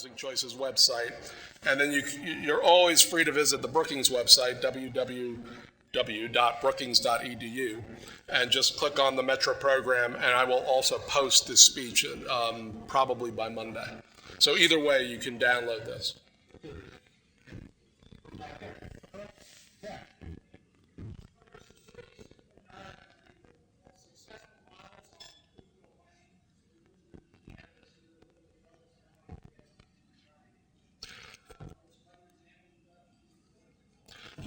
Housing Choices website. And then you're always free to visit the Brookings website, www.brookings.edu, and just click on the Metro program, and I will also post this speech probably by Monday. So either way, you can download this.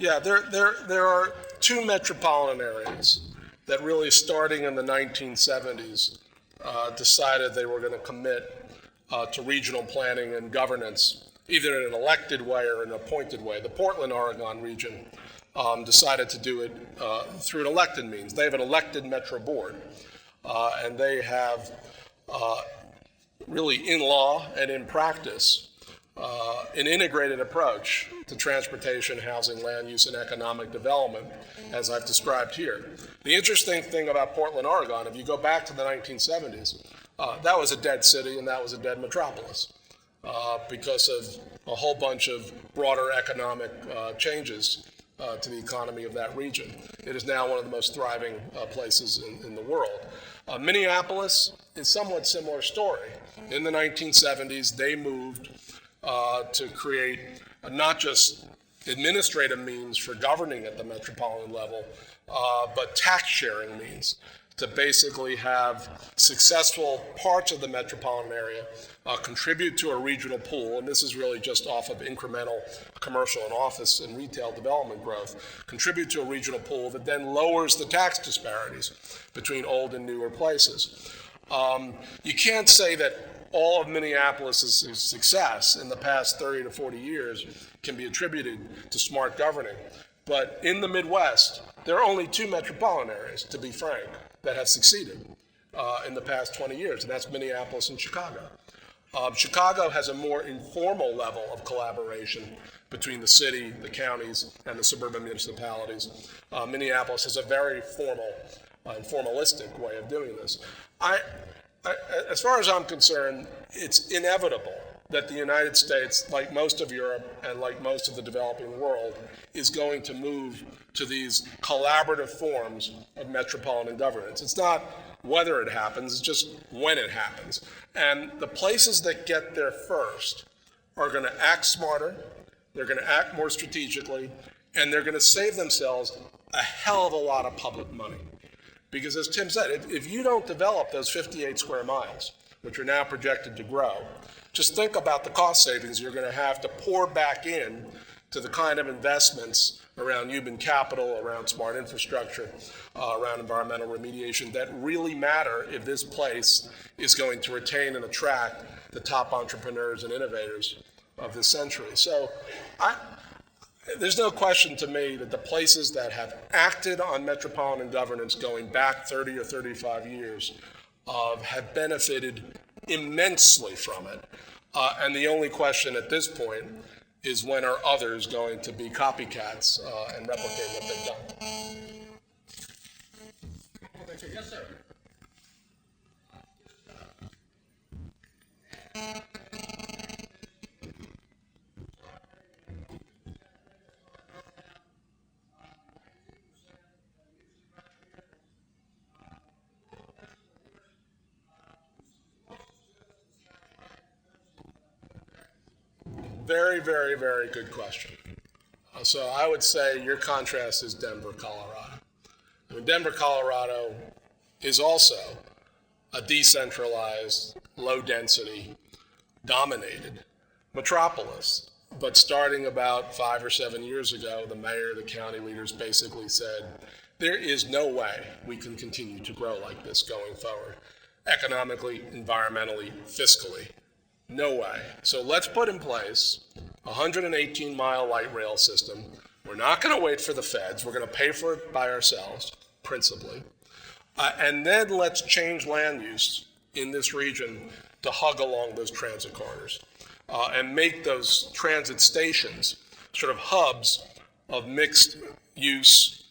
Yeah, there are two metropolitan areas that really, starting in the 1970s, decided they were going to commit to regional planning and governance, either in an elected way or an appointed way. The Portland, Oregon region decided to do it through an elected means. They have an elected Metro board, and they have really, in law and in practice, an integrated approach to transportation, housing, land use, and economic development, as I've described here. The interesting thing about Portland, Oregon, if you go back to the 1970s, that was a dead city and that was a dead metropolis because of a whole bunch of broader economic changes to the economy of that region. It is now one of the most thriving places in the world. Minneapolis is a somewhat similar story. In the 1970s, they moved to create not just administrative means for governing at the metropolitan level, but tax sharing means to basically have successful parts of the metropolitan area contribute to a regional pool, and this is really just off of incremental commercial and office and retail development growth, contribute to a regional pool that then lowers the tax disparities between old and newer places. You can't say that all of Minneapolis' success in the past 30 to 40 years can be attributed to smart governing. But in the Midwest, there are only two metropolitan areas, to be frank, that have succeeded in the past 20 years, and that's Minneapolis and Chicago. Chicago has a more informal level of collaboration between the city, the counties, and the suburban municipalities. Minneapolis has a very formal and formalistic way of doing this. As far as I'm concerned, it's inevitable that the United States, like most of Europe and like most of the developing world, is going to move to these collaborative forms of metropolitan governance. It's not whether it happens, it's just when it happens. And the places that get there first are going to act smarter, they're going to act more strategically, and they're going to save themselves a hell of a lot of public money. Because as Tim said, if you don't develop those 58 square miles, which are now projected to grow, just think about the cost savings you're going to have to pour back in to the kind of investments around human capital, around smart infrastructure, around environmental remediation that really matter if this place is going to retain and attract the top entrepreneurs and innovators of this century. So there's no question to me that the places that have acted on metropolitan governance going back 30 or 35 years have benefited immensely from it. And the only question at this point is when are others going to be copycats and replicate what they've done. Yes, sir. Very, very, very good question. So I would say your contrast is Denver, Colorado. I mean, Denver, Colorado is also a decentralized, low-density, dominated metropolis. But starting about 5 or 7 years ago, the mayor, the county leaders basically said, there is no way we can continue to grow like this going forward, economically, environmentally, fiscally. No way. So let's put in place a 118-mile light rail system. We're not going to wait for the feds. We're going to pay for it by ourselves, principally. And then let's change land use in this region to hug along those transit corridors and make those transit stations sort of hubs of mixed use,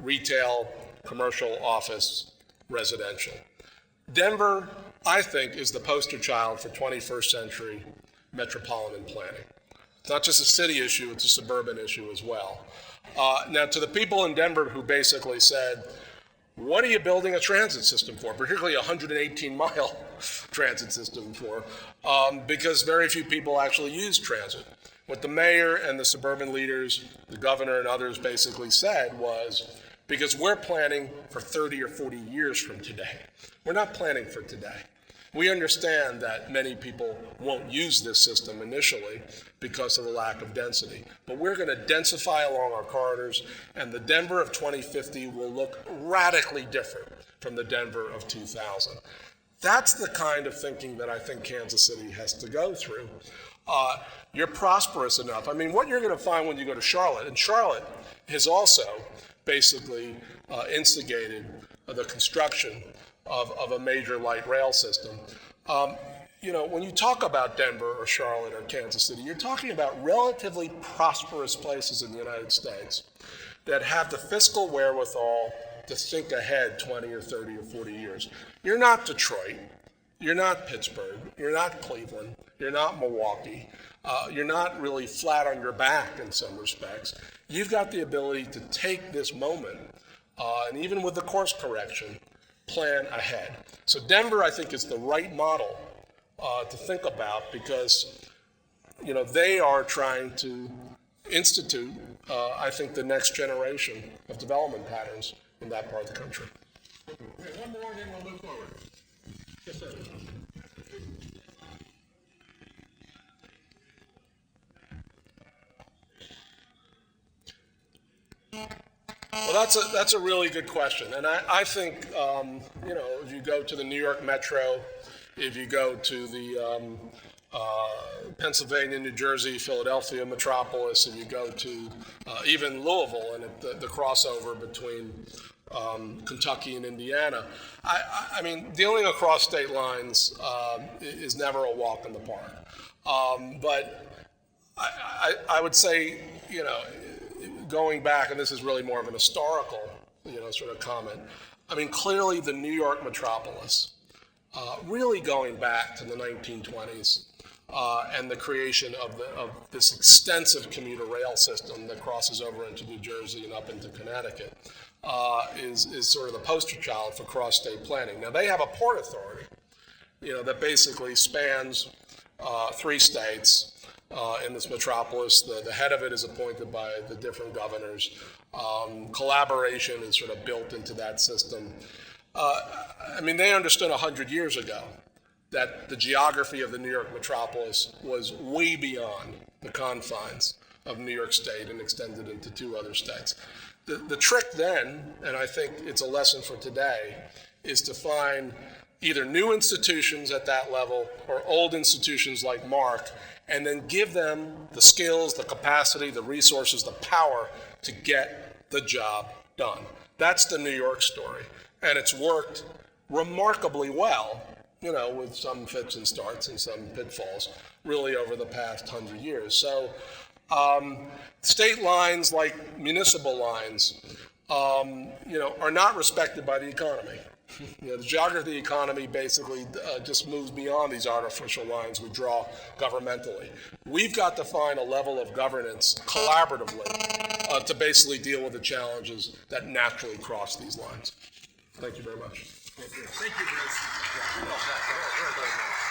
retail, commercial, office, residential. Denver, I think, is the poster child for 21st century metropolitan planning. It's not just a city issue, it's a suburban issue as well. Now, to the people in Denver who basically said, what are you building a transit system for, particularly a 118-mile transit system for, because very few people actually use transit. What the mayor and the suburban leaders, the governor and others basically said was, because we're planning for 30 or 40 years from today. We're not planning for today. We understand that many people won't use this system initially because of the lack of density, but we're going to densify along our corridors, and the Denver of 2050 will look radically different from the Denver of 2000. That's the kind of thinking that I think Kansas City has to go through. You're prosperous enough. I mean, what you're going to find when you go to Charlotte, and Charlotte has also basically instigated the construction of a major light rail system. When you talk about Denver or Charlotte or Kansas City, you're talking about relatively prosperous places in the United States that have the fiscal wherewithal to think ahead 20 or 30 or 40 years. You're not Detroit. You're not Pittsburgh. You're not Cleveland. You're not Milwaukee. You're not really flat on your back in some respects. You've got the ability to take this moment, and even with the course correction, plan ahead. So Denver, I think, is the right model to think about because, they are trying to institute, I think, the next generation of development patterns in that part of the country. Okay, one more and then we'll move forward. Yes, sir. Well, that's a really good question, and I think if you go to the New York Metro, if you go to the Pennsylvania, New Jersey, Philadelphia metropolis, if you go to even Louisville and the crossover between Kentucky and Indiana, I mean, dealing across state lines is never a walk in the park, but I would say going back, and this is really more of an historical, sort of comment. I mean, clearly the New York metropolis, really going back to the 1920s, and the creation of this extensive commuter rail system that crosses over into New Jersey and up into Connecticut, is sort of the poster child for cross-state planning. Now, they have a port authority, that basically spans 3 states. In this metropolis, the head of it is appointed by the different governors. Collaboration is sort of built into that system. I mean, they understood 100 years ago that the geography of the New York metropolis was way beyond the confines of New York State and extended into 2 other states. The trick then, and I think it's a lesson for today, is to find either new institutions at that level or old institutions like Mark, and then give them the skills, the capacity, the resources, the power to get the job done. That's the New York story. And it's worked remarkably well, with some fits and starts and some pitfalls, really over the past 100 years. So state lines, like municipal lines, are not respected by the economy. The geography of the economy basically just moves beyond these artificial lines we draw governmentally. We've got to find a level of governance collaboratively to basically deal with the challenges that naturally cross these lines. Thank you very much. Thank you, Bruce. Yeah, well, very, very much.